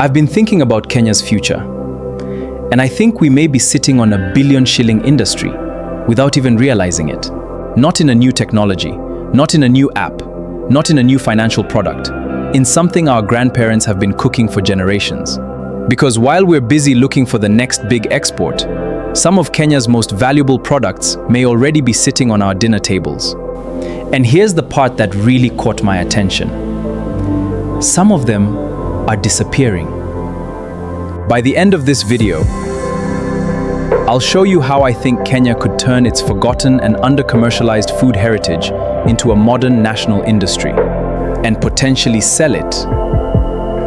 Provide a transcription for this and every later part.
I've been thinking about Kenya's future, and I think we may be sitting on a billion-shilling industry without even realizing it. Not in a new technology, not in a new app, not in a new financial product, in something our grandparents have been cooking for generations. Because while we're busy looking for the next big export, some of Kenya's most valuable products may already be sitting on our dinner tables. And here's the part that really caught my attention. Some of them are disappearing. By the end of this video, I'll show you how I think Kenya could turn its forgotten and under-commercialized food heritage into a modern national industry and potentially sell it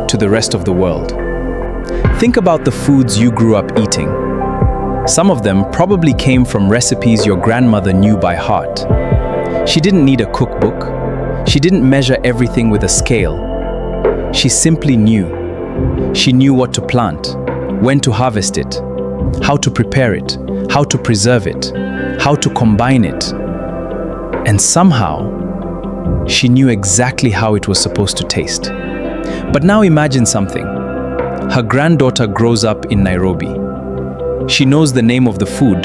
to the rest of the world. Think about the foods you grew up eating. Some of them probably came from recipes your grandmother knew by heart. She didn't need a cookbook. She didn't measure everything with a scale. She simply knew. She knew what to plant, when to harvest it, how to prepare it, how to preserve it, how to combine it. And somehow, she knew exactly how it was supposed to taste. But now imagine something. Her granddaughter grows up in Nairobi. She knows the name of the food,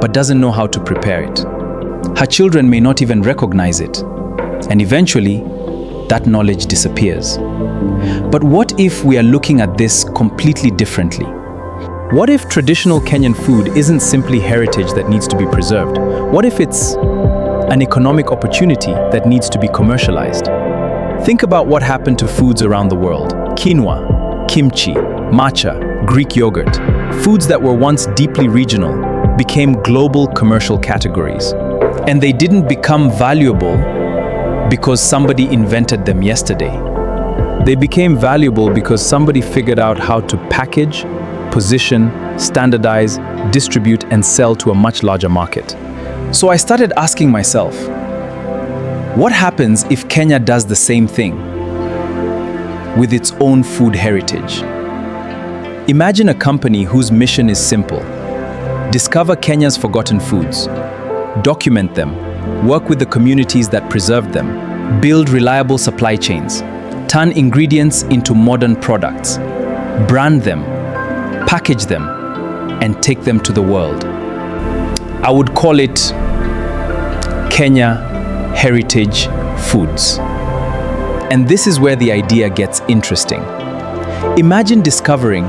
but doesn't know how to prepare it. Her children may not even recognize it, and eventually, that knowledge disappears. But what if we are looking at this completely differently? What if traditional Kenyan food isn't simply heritage that needs to be preserved? What if it's an economic opportunity that needs to be commercialized? Think about what happened to foods around the world. Quinoa, kimchi, matcha, Greek yogurt. Foods that were once deeply regional became global commercial categories. And they didn't become valuable because somebody invented them yesterday. They became valuable because somebody figured out how to package, position, standardize, distribute, and sell to a much larger market. So I started asking myself, what happens if Kenya does the same thing with its own food heritage? Imagine a company whose mission is simple. Discover Kenya's forgotten foods, document them, work with the communities that preserved them, build reliable supply chains, turn ingredients into modern products, brand them, package them, and take them to the world. I would call it Kenya Heritage Foods. And this is where the idea gets interesting. Imagine discovering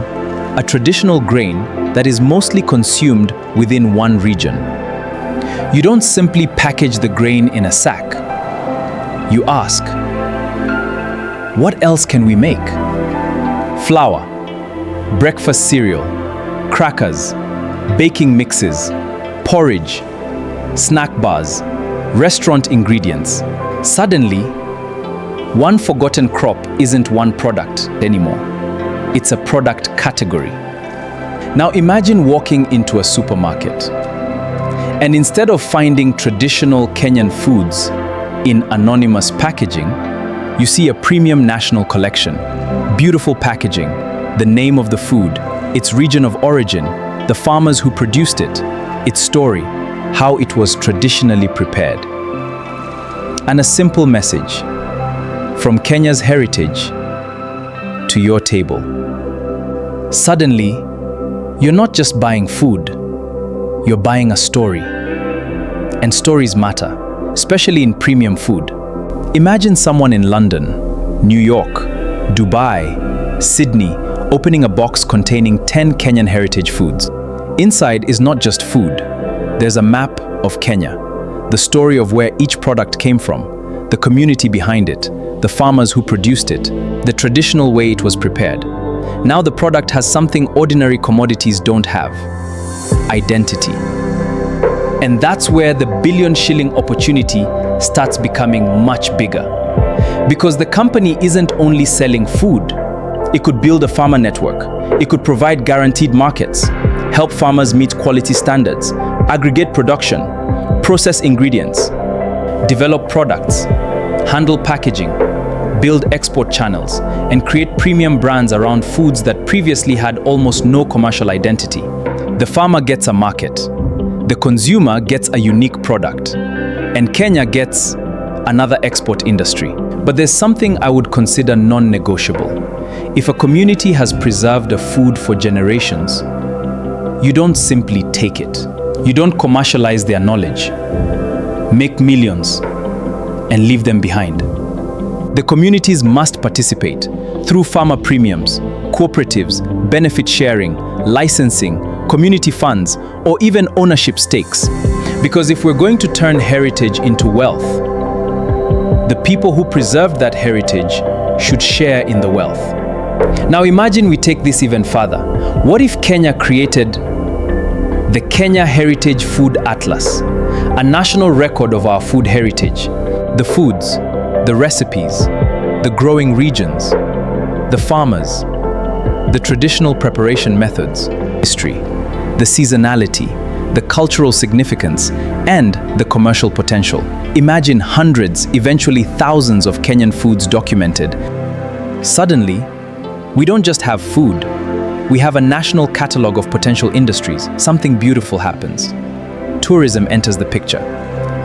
a traditional grain that is mostly consumed within one region. You don't simply package the grain in a sack. You ask, what else can we make? Flour, breakfast cereal, crackers, baking mixes, porridge, snack bars, restaurant ingredients. Suddenly, one forgotten crop isn't one product anymore. It's a product category. Now imagine walking into a supermarket, and instead of finding traditional Kenyan foods in anonymous packaging, you see a premium national collection, beautiful packaging, the name of the food, its region of origin, the farmers who produced it, its story, how it was traditionally prepared. And a simple message, from Kenya's heritage to your table. Suddenly, you're not just buying food, you're buying a story. And stories matter, especially in premium food. Imagine someone in London, New York, Dubai, Sydney, opening a box containing 10 Kenyan heritage foods. Inside is not just food. There's a map of Kenya, the story of where each product came from, the community behind it, the farmers who produced it, the traditional way it was prepared. Now the product has something ordinary commodities don't have: identity. And that's where the billion-shilling opportunity starts becoming much bigger. Because the company isn't only selling food. It could build a farmer network. It could provide guaranteed markets, help farmers meet quality standards, aggregate production, process ingredients, develop products, handle packaging, build export channels, and create premium brands around foods that previously had almost no commercial identity. The farmer gets a market, the consumer gets a unique product, and Kenya gets another export industry. But there's something I would consider non-negotiable. If a community has preserved a food for generations, you don't simply take it. You don't commercialize their knowledge, make millions, and leave them behind. The communities must participate through farmer premiums, cooperatives, benefit sharing, licensing, community funds, or even ownership stakes. Because if we're going to turn heritage into wealth, the people who preserved that heritage should share in the wealth. Now imagine we take this even further. What if Kenya created the Kenya Heritage Food Atlas, a national record of our food heritage, the foods, the recipes, the growing regions, the farmers, the traditional preparation methods, history, the seasonality, the cultural significance, and the commercial potential. Imagine hundreds, eventually thousands of Kenyan foods documented. Suddenly, we don't just have food, we have a national catalogue of potential industries. Something beautiful happens. Tourism enters the picture.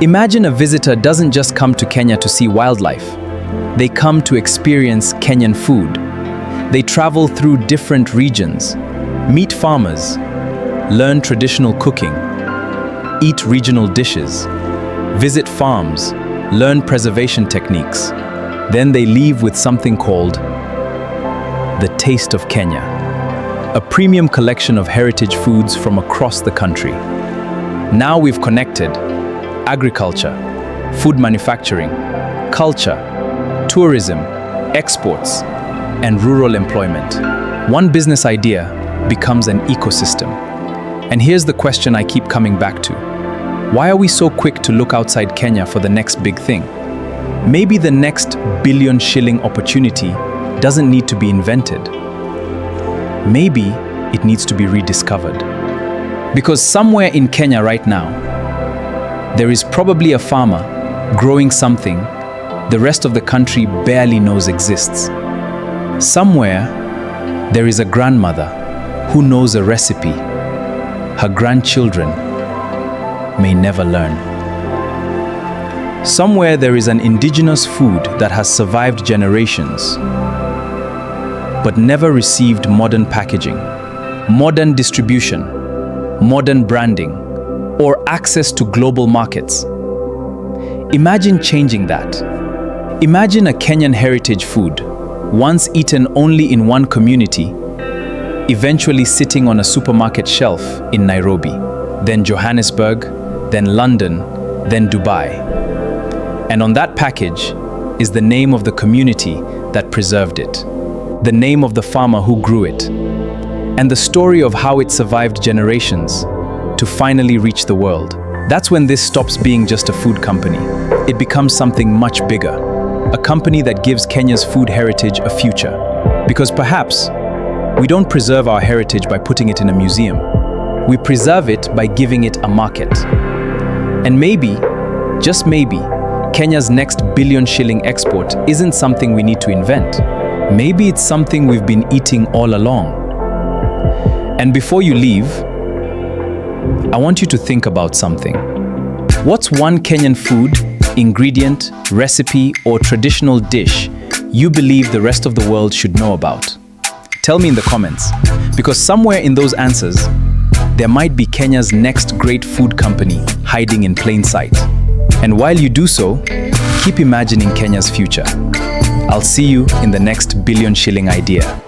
Imagine a visitor doesn't just come to Kenya to see wildlife. They come to experience Kenyan food. They travel through different regions, meet farmers, learn traditional cooking, eat regional dishes, visit farms, learn preservation techniques. Then they leave with something called the Taste of Kenya, a premium collection of heritage foods from across the country. Now we've connected agriculture, food manufacturing, culture, tourism, exports, and rural employment. One business idea becomes an ecosystem. And here's the question I keep coming back to. Why are we so quick to look outside Kenya for the next big thing? Maybe the next billion-shilling opportunity doesn't need to be invented. Maybe it needs to be rediscovered. Because somewhere in Kenya right now, there is probably a farmer growing something the rest of the country barely knows exists. Somewhere, there is a grandmother who knows a recipe her grandchildren may never learn. Somewhere there is an indigenous food that has survived generations, but never received modern packaging, modern distribution, modern branding, or access to global markets. Imagine changing that. Imagine a Kenyan heritage food, once eaten only in one community, eventually sitting on a supermarket shelf in Nairobi, then Johannesburg, then London, then Dubai. And on that package is the name of the community that preserved it, the name of the farmer who grew it, and the story of how it survived generations to finally reach the world. That's when this stops being just a food company. It becomes something much bigger, a company that gives Kenya's food heritage a future. Because perhaps we don't preserve our heritage by putting it in a museum. We preserve it by giving it a market. And maybe, just maybe, Kenya's next billion-shilling export isn't something we need to invent. Maybe it's something we've been eating all along. And before you leave, I want you to think about something. What's one Kenyan food, ingredient, recipe, or traditional dish you believe the rest of the world should know about? Tell me in the comments, because somewhere in those answers, there might be Kenya's next great food company hiding in plain sight. And while you do so, keep imagining Kenya's future. I'll see you in the next billion-shilling idea.